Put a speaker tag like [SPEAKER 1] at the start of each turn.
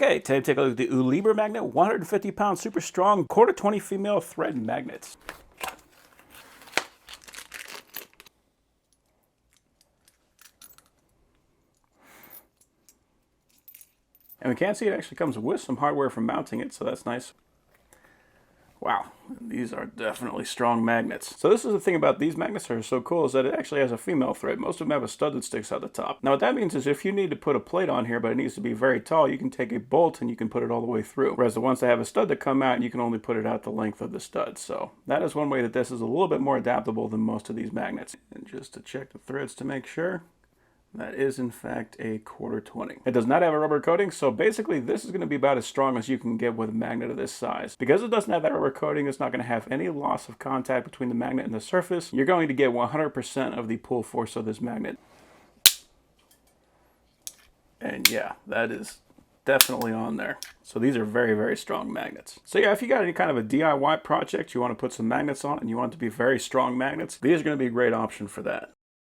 [SPEAKER 1] Okay, today take a look at the ULIBERMAGNET 150-pound super strong quarter 20 female thread magnets. And we can see it actually comes with some hardware for mounting it, so that's nice. Wow, these are definitely strong magnets. So this is the thing about these magnets that are so cool, is that it actually has a female thread. Most of them have a stud that sticks out the top. Now what that means is if you need to put a plate on here, but it needs to be very tall, you can take a bolt and you can put it all the way through. Whereas the ones that have a stud that come out, you can only put it out the length of the stud. So that is one way that this is a little bit more adaptable than most of these magnets. And just to check the threads to make sure, that is in fact a quarter 20. It does not have a rubber coating, so basically this is going to be about as strong as you can get with a magnet of this size. Because it doesn't have that rubber coating, it's not going to have any loss of contact between the magnet and the surface. You're going to get 100% of the pull force of this magnet. And yeah, that is definitely on there. So these are very, very strong magnets. So yeah, if you got any kind of a DIY project, you want to put some magnets on and you want it to be very strong magnets, these are going to be a great option for that.